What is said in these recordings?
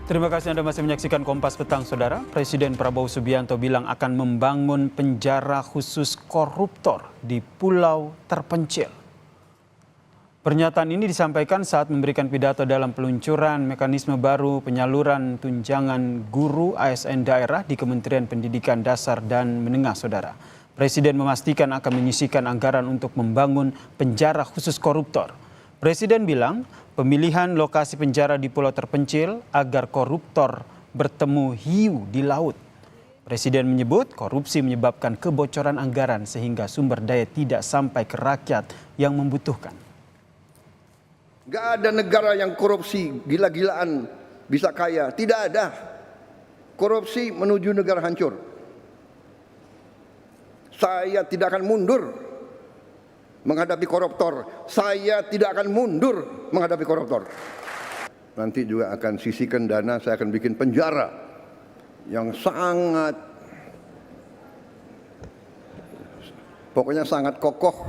Terima kasih Anda masih menyaksikan Kompas Petang, Saudara. Presiden Prabowo Subianto bilang akan membangun penjara khusus koruptor di pulau terpencil. Pernyataan ini disampaikan saat memberikan pidato dalam peluncuran mekanisme baru penyaluran tunjangan guru ASN daerah di Kementerian Pendidikan Dasar dan Menengah, Saudara. Presiden memastikan akan menyisihkan anggaran untuk membangun penjara khusus koruptor. Presiden bilang pemilihan lokasi penjara di pulau terpencil agar koruptor bertemu hiu di laut. Presiden menyebut korupsi menyebabkan kebocoran anggaran sehingga sumber daya tidak sampai ke rakyat yang membutuhkan. Gak ada negara yang korupsi gila-gilaan bisa kaya. Tidak ada. Korupsi menuju negara hancur. Saya tidak akan mundur menghadapi koruptor. Saya tidak akan mundur menghadapi koruptor. Nanti juga akan sisihkan dana, saya akan bikin penjara yang pokoknya sangat kokoh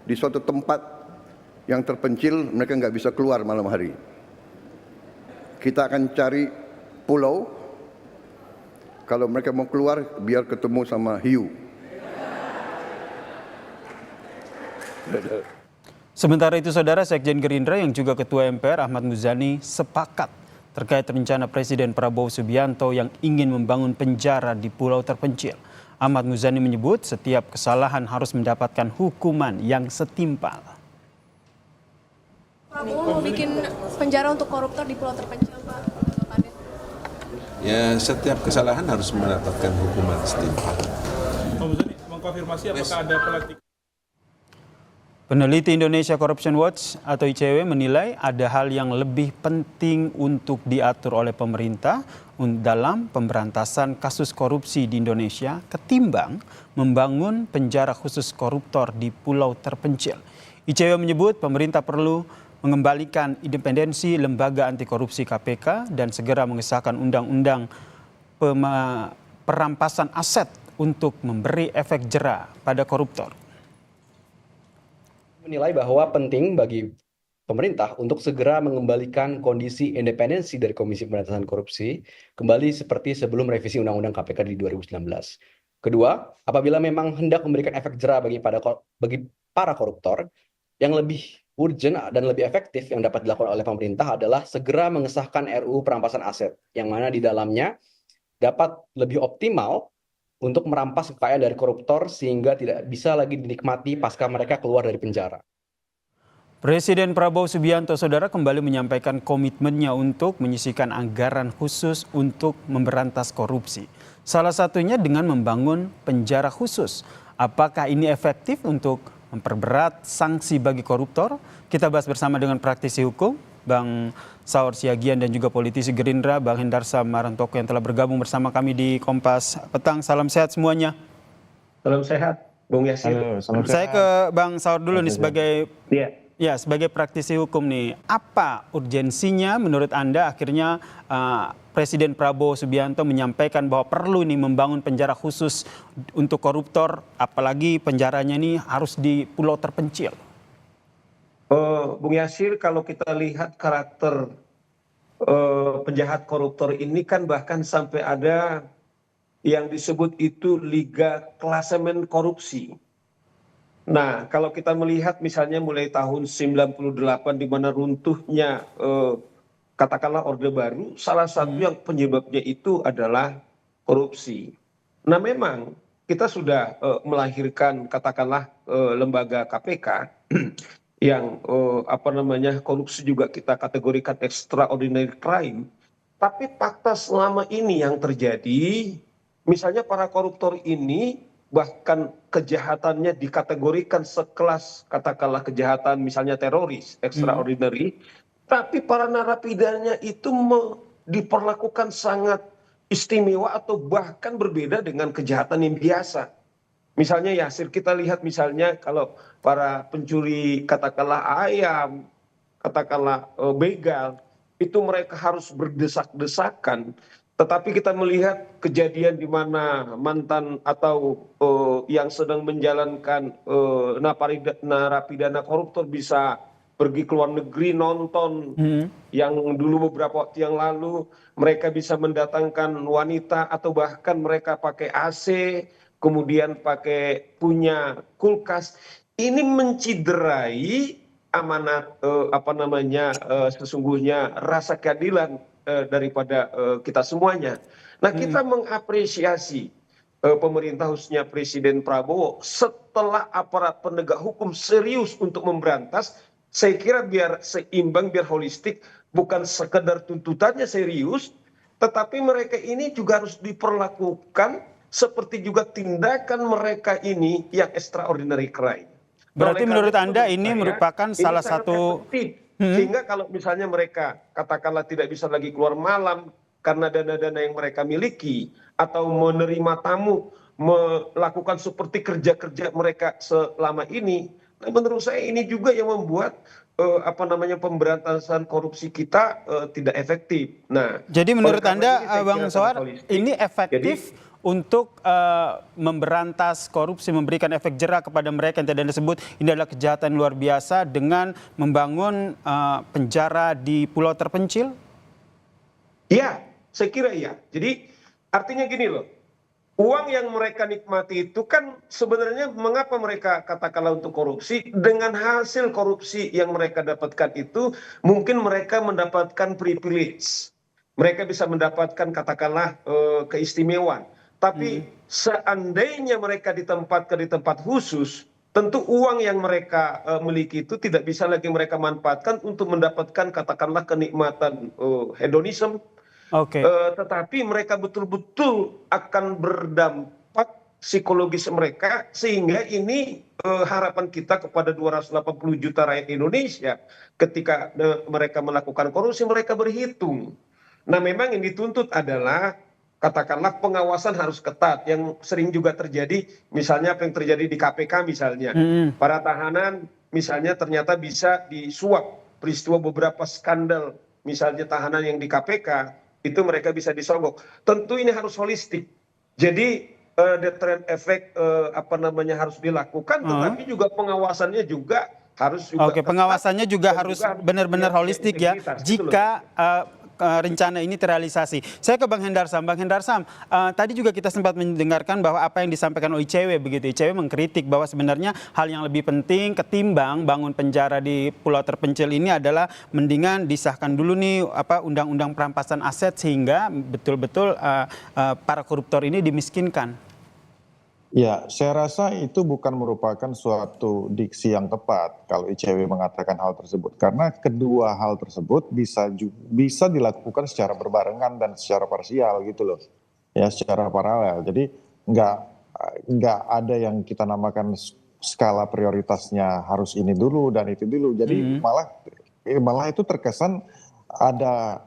di suatu tempat yang terpencil, mereka nggak bisa keluar malam hari. Kita akan cari pulau, kalau mereka mau keluar biar ketemu sama hiu. Sementara itu, Saudara, Sekjen Gerindra yang juga Ketua MPR Ahmad Muzani sepakat terkait rencana Presiden Prabowo Subianto yang ingin membangun penjara di pulau terpencil. Ahmad Muzani menyebut setiap kesalahan harus mendapatkan hukuman yang setimpal. Prabowo mau bikin penjara untuk koruptor di pulau terpencil, Pak. Ya, setiap kesalahan harus mendapatkan hukuman setimpal. Pak Muzani mengkonfirmasi apakah ada pelantikan. Peneliti Indonesia Corruption Watch atau ICW menilai ada hal yang lebih penting untuk diatur oleh pemerintah dalam pemberantasan kasus korupsi di Indonesia ketimbang membangun penjara khusus koruptor di pulau terpencil. ICW menyebut pemerintah perlu mengembalikan independensi lembaga anti korupsi KPK dan segera mengesahkan undang-undang perampasan aset untuk memberi efek jera pada koruptor. Menilai bahwa penting bagi pemerintah untuk segera mengembalikan kondisi independensi dari Komisi Pemberantasan Korupsi kembali seperti sebelum revisi Undang-Undang KPK di 2019. Kedua, apabila memang hendak memberikan efek jera bagi para koruptor, yang lebih urgent dan lebih efektif yang dapat dilakukan oleh pemerintah adalah segera mengesahkan RUU Perampasan Aset, yang mana di dalamnya dapat lebih optimal untuk merampas kekayaan dari koruptor sehingga tidak bisa lagi dinikmati pasca mereka keluar dari penjara. Presiden Prabowo Subianto, Saudara, kembali menyampaikan komitmennya untuk menyisihkan anggaran khusus untuk memberantas korupsi. Salah satunya dengan membangun penjara khusus. Apakah ini efektif untuk memperberat sanksi bagi koruptor? Kita bahas bersama dengan praktisi hukum, Bang Saur Siagian, dan juga politisi Gerindra, Bang Hendarsa Marantoko yang telah bergabung bersama kami di Kompas Petang. Salam sehat semuanya. Salam sehat, Bung Yasir. Saya ke Bang Saur dulu nih sebagai praktisi hukum nih. Apa urgensinya menurut Anda akhirnya Presiden Prabowo Subianto menyampaikan bahwa perlu nih membangun penjara khusus untuk koruptor, apalagi penjaranya ini harus di pulau terpencil? Bung Yasir, kalau kita lihat karakter penjahat koruptor ini kan bahkan sampai ada yang disebut itu Liga Klasemen Korupsi. Nah, kalau kita melihat misalnya mulai tahun 98 di mana runtuhnya katakanlah Orde Baru, salah satu yang penyebabnya itu adalah korupsi. Nah, memang kita sudah melahirkan katakanlah lembaga KPK yang korupsi juga kita kategorikan extraordinary crime. Tapi fakta selama ini yang terjadi, misalnya para koruptor ini bahkan kejahatannya dikategorikan sekelas katakanlah kejahatan misalnya teroris, extraordinary, tapi para narapidana itu diperlakukan sangat istimewa atau bahkan berbeda dengan kejahatan yang biasa. Misalnya Yasir, kita lihat misalnya kalau para pencuri katakanlah ayam, katakanlah begal, itu mereka harus berdesak-desakan. Tetapi kita melihat kejadian di mana mantan atau yang sedang menjalankan narapidana koruptor bisa pergi ke luar negeri nonton, yang dulu beberapa waktu yang lalu mereka bisa mendatangkan wanita atau bahkan mereka pakai AC, kemudian pakai punya kulkas. Ini menciderai amanat sesungguhnya rasa keadilan daripada kita semuanya. Nah, kita mengapresiasi pemerintah khususnya Presiden Prabowo setelah aparat penegak hukum serius untuk memberantas. Saya kira biar seimbang, biar holistik, bukan sekedar tuntutannya serius, tetapi mereka ini juga harus diperlakukan seperti juga tindakan mereka ini yang extraordinary crime. Berarti menurut Anda ini merupakan salah sangat satu efektif. Sehingga kalau misalnya mereka katakanlah tidak bisa lagi keluar malam karena dana-dana yang mereka miliki, atau menerima tamu, melakukan seperti kerja-kerja mereka selama ini, nah, menurut saya ini juga yang membuat pemberantasan korupsi kita tidak efektif. Nah, jadi menurut oleh karena Anda, ini saya Bang kira Soehar, sangat holistik. ini efektif untuk memberantas korupsi, memberikan efek jera kepada mereka yang tadi Anda sebut ini adalah kejahatan luar biasa dengan membangun penjara di pulau terpencil? Iya, saya kira iya. Jadi artinya gini loh, uang yang mereka nikmati itu kan sebenarnya mengapa mereka katakanlah untuk korupsi, dengan hasil korupsi yang mereka dapatkan itu mungkin mereka mendapatkan privilege. Mereka bisa mendapatkan katakanlah keistimewaan. Tapi seandainya mereka ditempatkan di tempat khusus, tentu uang yang mereka miliki itu tidak bisa lagi mereka manfaatkan untuk mendapatkan katakanlah kenikmatan hedonisme. Tetapi mereka betul-betul akan berdampak psikologis mereka, sehingga ini harapan kita kepada 280 juta rakyat Indonesia ketika mereka melakukan korupsi, mereka berhitung. Nah, memang yang dituntut adalah katakanlah pengawasan harus ketat, yang sering juga terjadi, misalnya apa yang terjadi di KPK misalnya, para tahanan misalnya ternyata bisa disuap, peristiwa beberapa skandal misalnya tahanan yang di KPK itu mereka bisa disogok. Tentu ini harus holistik. Jadi deterrent effect harus dilakukan, tetapi juga pengawasannya juga harus juga pengawasannya juga harus benar-benar holistik ya. Jika rencana ini terrealisasi. Saya ke Bang Hendarsam. Bang Hendarsam, tadi juga kita sempat mendengarkan bahwa apa yang disampaikan oleh ICW begitu. ICW mengkritik bahwa sebenarnya hal yang lebih penting ketimbang bangun penjara di pulau terpencil ini adalah mendingan disahkan dulu nih undang-undang perampasan aset sehingga betul-betul para koruptor ini dimiskinkan. Ya, saya rasa itu bukan merupakan suatu diksi yang tepat kalau ICW mengatakan hal tersebut. Karena kedua hal tersebut bisa dilakukan secara berbarengan dan secara parsial gitu loh. Ya, secara paralel. Jadi nggak ada yang kita namakan skala prioritasnya harus ini dulu dan itu dulu. Jadi malah itu terkesan ada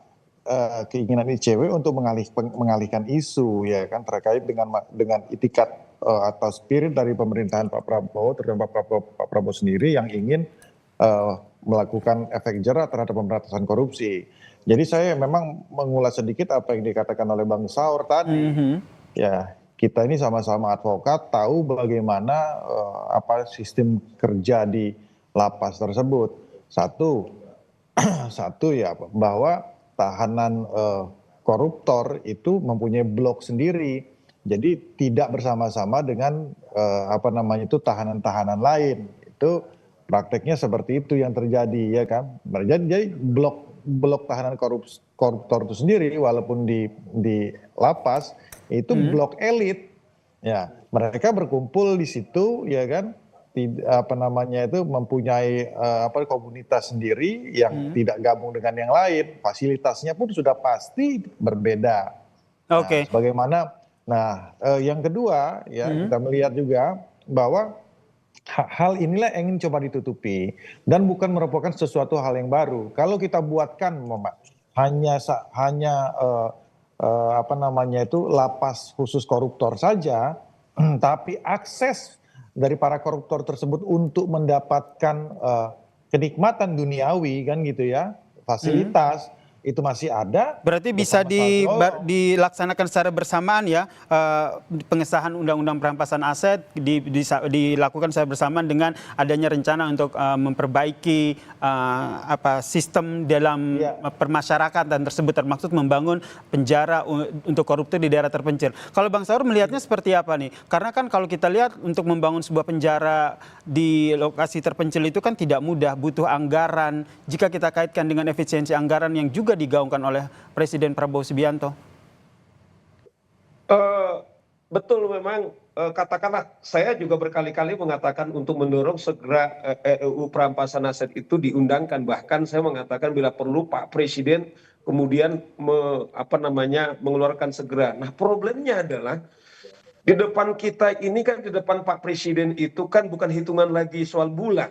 keinginan ICW untuk mengalihkan isu ya kan terkait dengan itikat atau spirit dari pemerintahan Pak Prabowo, terutama Pak Prabowo sendiri yang ingin melakukan efek jera terhadap pemberantasan korupsi. Jadi saya memang mengulas sedikit apa yang dikatakan oleh Bang Saur tadi. Ya, kita ini sama-sama advokat, tahu bagaimana sistem kerja di lapas tersebut. Satu ya bahwa tahanan koruptor itu mempunyai blok sendiri. Jadi tidak bersama-sama dengan tahanan-tahanan lain. Itu prakteknya seperti itu yang terjadi ya kan. Jadi blok tahanan koruptor itu sendiri walaupun di lapas itu blok elit. Ya, mereka berkumpul di situ ya kan. Itu mempunyai komunitas sendiri yang tidak gabung dengan yang lain. Fasilitasnya pun sudah pasti berbeda. Yang kedua ya kita melihat juga bahwa hal inilah yang ingin coba ditutupi dan bukan merupakan sesuatu hal yang baru. Kalau kita buatkan hanya lapas khusus koruptor saja, tapi akses dari para koruptor tersebut untuk mendapatkan kenikmatan duniawi kan gitu ya, fasilitas itu masih ada. Berarti bisa dilaksanakan secara bersamaan ya, pengesahan Undang-Undang Perampasan Aset dilakukan secara bersamaan dengan adanya rencana untuk memperbaiki sistem dalam permasyarakatan tersebut, termasuk membangun penjara untuk koruptor di daerah terpencil. Kalau Bang Saur melihatnya seperti apa nih? Karena kan kalau kita lihat untuk membangun sebuah penjara di lokasi terpencil itu kan tidak mudah, butuh anggaran. Jika kita kaitkan dengan efisiensi anggaran yang juga digaungkan oleh Presiden Prabowo Subianto. Betul, memang katakanlah saya juga berkali-kali mengatakan untuk mendorong segera RUU perampasan aset itu diundangkan. Bahkan saya mengatakan bila perlu Pak Presiden kemudian mengeluarkan segera. Nah, problemnya adalah di depan kita ini kan, di depan Pak Presiden itu kan bukan hitungan lagi soal bulan,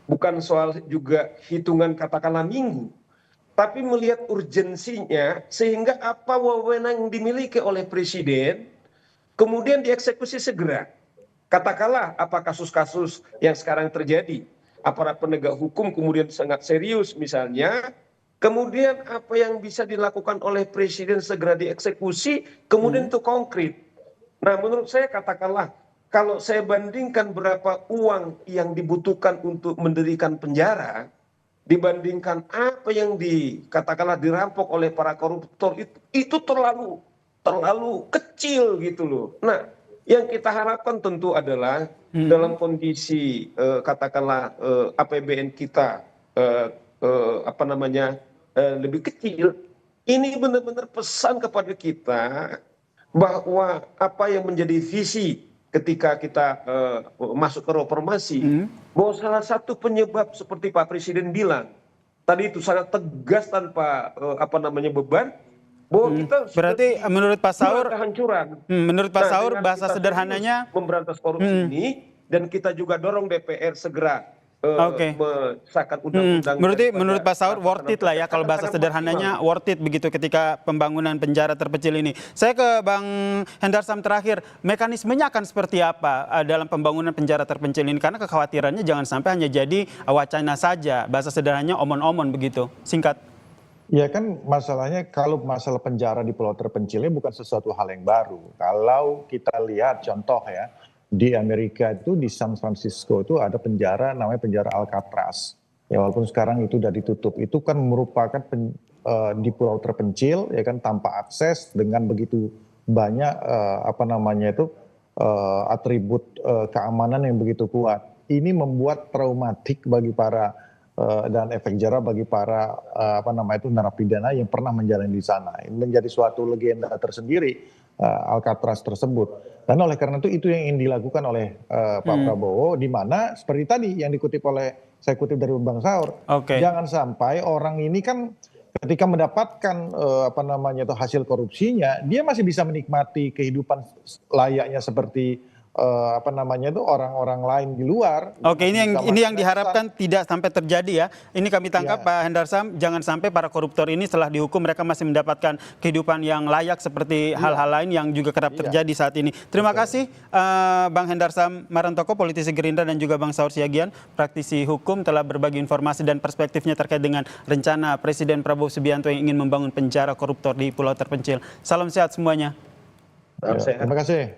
bukan soal juga hitungan katakanlah minggu, tapi melihat urgensinya sehingga apa wewenang yang dimiliki oleh Presiden kemudian dieksekusi segera. Katakanlah apa kasus-kasus yang sekarang terjadi, aparat penegak hukum kemudian sangat serius misalnya, kemudian apa yang bisa dilakukan oleh Presiden segera dieksekusi, kemudian itu konkret. Nah, menurut saya katakanlah kalau saya bandingkan berapa uang yang dibutuhkan untuk mendirikan penjara dibandingkan apa yang dikatakanlah dirampok oleh para koruptor, itu terlalu kecil gitu loh. Nah, yang kita harapkan tentu adalah dalam kondisi katakanlah APBN kita lebih kecil, ini benar-benar pesan kepada kita bahwa apa yang menjadi visi ketika kita masuk ke reformasi, bahwa salah satu penyebab seperti Pak Presiden bilang tadi itu sangat tegas tanpa beban, bahwa kita berarti menurut Pak Saur kehancuran. Menurut Pak Saur bahasa sederhananya memberantas korupsi ini, dan kita juga dorong DPR segera mesahkan undang-undang. Menurut Pak Saur worth it lah ya, kalau bahasa sederhananya worth it begitu ketika pembangunan penjara terpencil ini. Saya ke Bang Hendarsam terakhir, mekanismenya akan seperti apa dalam pembangunan penjara terpencil ini? Karena kekhawatirannya jangan sampai hanya jadi wacana saja, bahasa sederhananya omon-omon begitu. Singkat. Ya kan, masalahnya kalau masalah penjara di pulau terpencilnya bukan sesuatu hal yang baru. Kalau kita lihat contoh ya, di Amerika itu di San Francisco itu ada penjara namanya penjara Alcatraz. Ya walaupun sekarang itu sudah ditutup, itu kan merupakan di pulau terpencil ya kan, tanpa akses dengan begitu banyak atribut keamanan yang begitu kuat. Ini membuat traumatik bagi para dan efek jera bagi para narapidana yang pernah menjalani di sana. Ini menjadi suatu legenda tersendiri, Alcatraz tersebut. Dan oleh karena itu yang ingin dilakukan oleh Pak Prabowo, di mana seperti tadi yang dikutip oleh, saya kutip dari Bang Saur, jangan sampai orang ini kan ketika mendapatkan hasil korupsinya, dia masih bisa menikmati kehidupan layaknya seperti orang-orang lain di luar. Oke, ini yang diharapkan tidak sampai terjadi ya. Ini kami tangkap Pak Hendarsam, jangan sampai para koruptor ini setelah dihukum mereka masih mendapatkan kehidupan yang layak seperti hal-hal lain yang juga kerap terjadi saat ini. Terima kasih Bang Hendarsam Marantoko, politisi Gerindra, dan juga Bang Saur Siagian, praktisi hukum, telah berbagi informasi dan perspektifnya terkait dengan rencana Presiden Prabowo Subianto yang ingin membangun penjara koruptor di pulau terpencil. Salam sehat semuanya. Terima kasih.